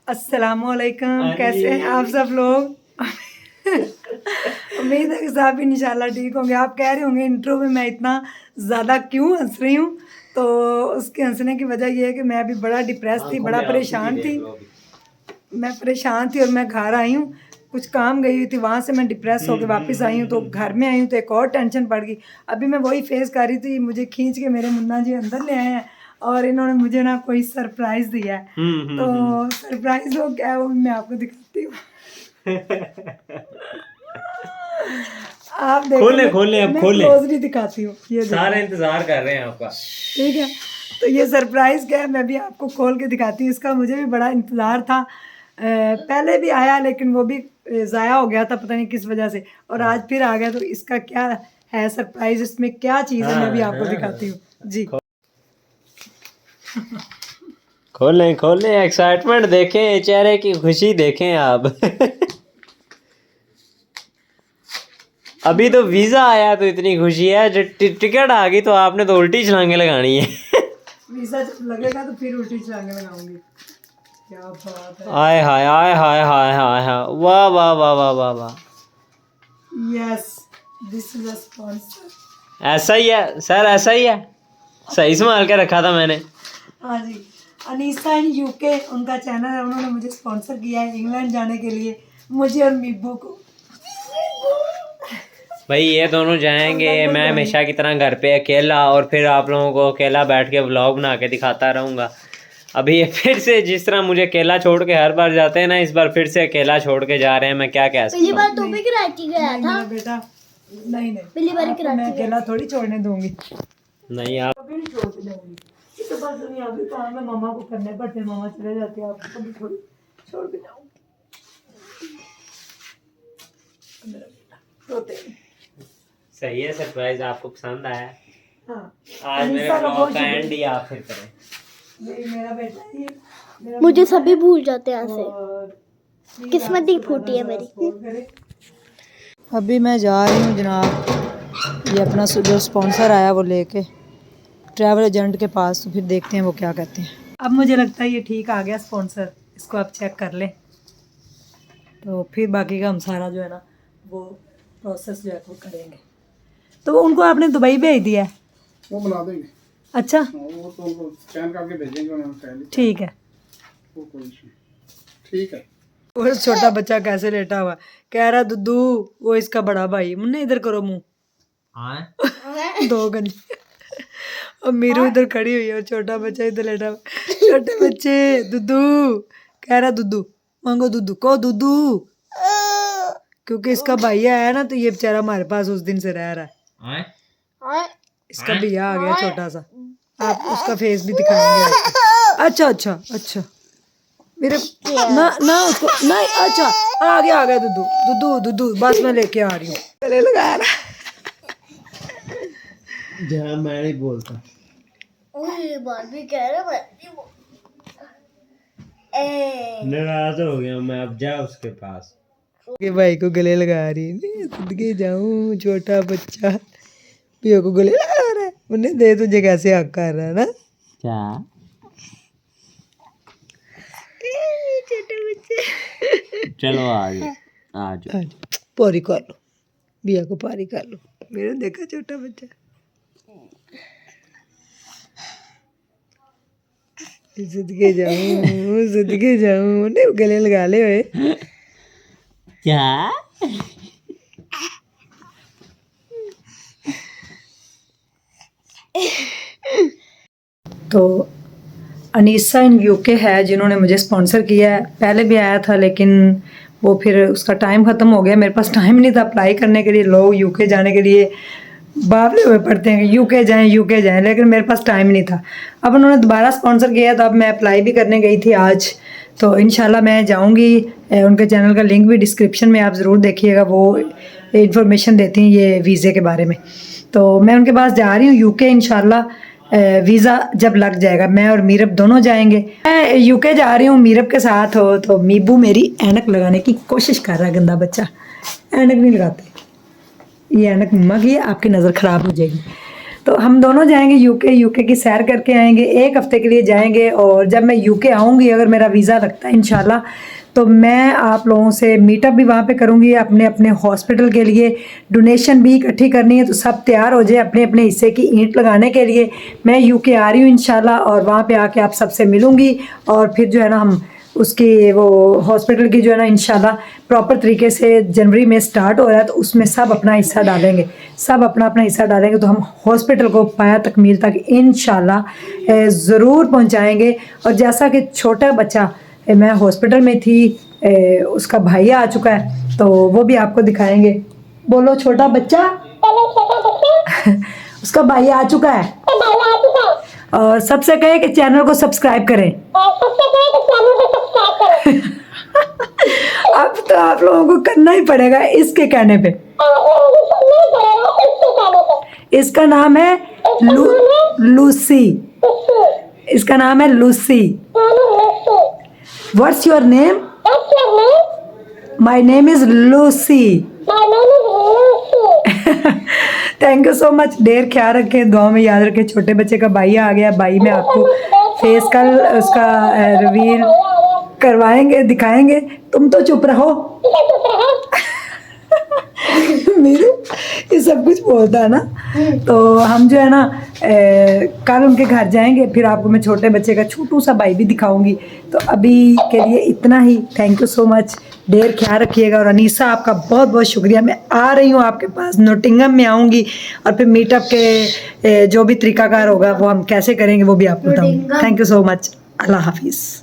अस्सलामुअलैकुम, कैसे हैं आप सब लोग? उम्मीद है कि सब इंशाल्लाह ठीक होंगे। आप कह रहे होंगे इंट्रो में मैं इतना ज़्यादा क्यों हंस रही हूँ, तो उसके हंसने की वजह यह है कि मैं अभी बड़ा डिप्रेस थी, बड़ा परेशान थी। मैं परेशान थी और मैं घर आई हूँ, कुछ काम गई हुई थी, वहाँ से मैं डिप्रेस होकर वापस आई हूँ, तो घर में आई हूँ तो एक और टेंशन पड़ गई। अभी मैं वही फेस कर रही थी, मुझे खींच के मेरे मुन्ना जी अंदर ले आए हैं और इन्होंने मुझे ना कोई सरप्राइज दिया है। तो सरप्राइज वो क्या है वो मैं आपको दिखाती हूँ। आप देखो, खोले खोले अब खोले, क्लोजली दिखाती हूँ। ये सारे इंतजार कर रहे हैं आपका। ठीक है, तो ये सरप्राइज क्या है मैं भी आपको खोल के दिखाती हूँ। इसका मुझे भी बड़ा इंतज़ार था, पहले भी आया लेकिन वो भी ज़ाया हो गया था पता नहीं किस वजह से, और आज फिर आ गया। तो इसका क्या है सरप्राइज, इसमें क्या चीज़ है मैं भी आपको दिखाती हूँ जी। खोलें खोलें, एक्साइटमेंट देखें, चेहरे की खुशी देखें आप। अभी तो वीजा आया तो इतनी खुशी है, जब टिकट आ गई तो आपने तो उल्टी छलांगे लगानी है। वीजा जब लगेगा तो फिर उल्टी छलांगे लगाऊंगी। क्या बात है, आय हाय आय हाय हाय हाय हाय, वाह वाह वाह वाह वाह वाह। Yes this is a sponsor. ऐसा ही है सर, ऐसा ही है, सही संभाल के रखा था मैंने। हाँ जी, अनीसा इन यूके उनका चैनल है, उन्होंने मुझे स्पॉन्सर किया है इंग्लैंड जाने के लिए, मुझे और मीबू को। भाई ये दोनों जाएंगे, मैं हमेशा की तरह घर पे अकेला, और फिर आप लोगों को अकेला बैठ के व्लॉग बना के दिखाता रहूँगा। अभी ये फिर से जिस तरह मुझे अकेला छोड़ के हर बार जाते हैं ना, इस बार फिर से अकेला छोड़ के जा रहे हैं। मैं क्या कह सकता हूँ। पहली बार तो भी कराची गया था बेटा नहीं पहली बार आपको मैं अकेला थोड़ी छोड़ने दूंगी, नहीं आप कभी नहीं छोड़ के जाऊंगी। ये तो बस दुनिया भी काम है, मामा को करने पड़ते हैं, मामा चले जाते हैं, आपको कभी थोड़ी छोड़ के जाऊंगी। मेरा बेटा रोते नहीं। सही है, सरप्राइज आपको पसंद आया। हाँ, आज मेरे ब्लॉग का एंड ही आप फिर करें। ये मेरा बेटा ही मेरा मुझे सभी भूल जाते हैं ऐसे। और किस्मत ही फूटी है मेरी। अभी मैं जा रही हूँ जनाब, ये अपना जो स्पॉन्सर आया वो लेके ट्रैवल एजेंट के पास, तो फिर देखते हैं वो क्या कहते हैं। अब मुझे लगता है ये ठीक आ गया स्पॉन्सर, इसको आप चेक कर लें तो फिर बाकी का हम सारा जो है ना वो प्रोसेस जो है वो करेंगे। तो उनको आपने दुबई भेज दिया है? वो बना देंगे। अच्छा वो तो उनको स्कैन करके भेजेंगे, उन्होंने पहले। ठीक है, वो कोई इशू नहीं। ठीक है। वो छोटा बच्चा कैसे लेटा हुआ कह रहा दुद्धू वो इसका बड़ा भाई, मुन्ने इधर करो मुंह। दो गन और मीरू इधर खड़ी हुई है और छोटा बच्चा इधर लेटा हुआ। छोटे बच्चे दुद्धू कह रहा दुद्धू मांगो, दुद्धू को दुद्धू, क्योंकि इसका भैया है ना तो ये बेचारा हमारे पास उस दिन से रह रहा है। इसका भैया आ गया छोटा सा, आप उसका फेस भी दिखाएंगे आपको। अच्छा अच्छा अच्छा मेरे ना ना उसको नहीं, अच्छा आ गया दुद्धू दुद्धू दुद्धू, बस मैं लेके आ रही हूँ। गले लगा रहा जहाँ मैं नहीं बोलता। नाराज हो गया मैं, अब जा उसके पास। के भाई को गले लगा रही है, सदके जाऊं छोटा बच्चा पियो को गले लगा रहा है। उन्हें दे तुझे कैसे हक कर रहा है ना क्या छोटे बच्चे। चलो आज पारी कर लो, बिया को पारी कर लो। मेरा देखा छोटा बच्चा सदके जाऊं उन्हें गले लगा ले हुए। क्या तो अनीसा इन यूके है जिन्होंने मुझे स्पॉन्सर किया है, पहले भी आया था लेकिन वो फिर उसका टाइम ख़त्म हो गया, मेरे पास टाइम नहीं था अप्लाई करने के लिए। लोग यूके जाने के लिए बावले हुए पड़ते हैं यूके जाएं, लेकिन मेरे पास टाइम नहीं था। अब उन्होंने दोबारा स्पॉन्सर किया तो अब मैं अप्लाई भी करने गई थी आज, तो इंशाल्लाह मैं जाऊंगी। उनके चैनल का लिंक भी डिस्क्रिप्शन में आप ज़रूर देखिएगा, वो इन्फॉर्मेशन देती हैं ये वीज़े के बारे में। तो मैं उनके पास जा रही हूँ यूके इंशाल्लाह। वीज़ा जब लग जाएगा मैं और मीरब दोनों जाएंगे। मैं यूके जा रही हूँ मीरब के साथ हो, तो मीबू मेरी ऐनक लगाने की कोशिश कर रहा है, गंदा बच्चा ऐनक नहीं लगाते। ये ऐनक मम्मा की है, आपकी नज़र ख़राब हो जाएगी। तो हम दोनों जाएंगे यूके की सैर करके आएंगे, 1 हफ्ते के लिए जाएंगे। और जब मैं यूके आऊँगी, अगर मेरा वीज़ा लगता है इंशाल्लाह, तो मैं आप लोगों से मीटअप भी वहाँ पे करूँगी। अपने अपने हॉस्पिटल के लिए डोनेशन भी इकट्ठी करनी है, तो सब तैयार हो जाए अपने अपने हिस्से की ईंट लगाने के लिए। मैं यूके आ रही हूँ इंशाल्लाह, और वहाँ पे आके आप सबसे मिलूँगी। और फिर जो है ना, हम उसकी वो हॉस्पिटल की जो है ना इंशाल्लाह प्रॉपर तरीके से जनवरी में स्टार्ट हो रहा है, तो उसमें सब अपना हिस्सा डालेंगे, सब अपना अपना हिस्सा डालेंगे। तो हम हॉस्पिटल को पाया तकमील तक इंशाल्लाह ज़रूर पहुंचाएंगे। और जैसा कि छोटा बच्चा, मैं हॉस्पिटल में थी, उसका भाई आ चुका है, तो वो भी आपको दिखाएंगे। बोलो छोटा बच्चा। उसका भाई आ चुका है। और सबसे कहे कि चैनल को सब्सक्राइब करें। अब तो आप लोगों को करना ही पड़ेगा इसके कहने पे। इसका नाम है लूसी। इसका नाम है Lucy. What's your name? My name is Lucy. Thank you so much. ढेर ख्याल रखें, दुआ में याद रखें। छोटे बच्चे का भाई आ गया। भाई में आपको फेस कल उसका रिवील करवाएंगे, दिखाएंगे। तुम तो चुप रहो। मेरे ये सब कुछ बोलता है ना। तो हम जो है ना कल उनके घर जाएंगे, फिर आपको मैं छोटे बच्चे का छोटू सा भाई भी दिखाऊंगी। तो अभी के लिए इतना ही। Thank you so much. ढेर ख्याल रखिएगा। और अनीसा, आपका बहुत बहुत शुक्रिया। मैं आ रही हूँ आपके पास, नोटिंगम में आऊँगी, और फिर मीटअप के जो भी तरीकाकार होगा वो हम कैसे करेंगे वो भी आपको बताऊँगी। Thank you so much. अल्लाह हाफिज़।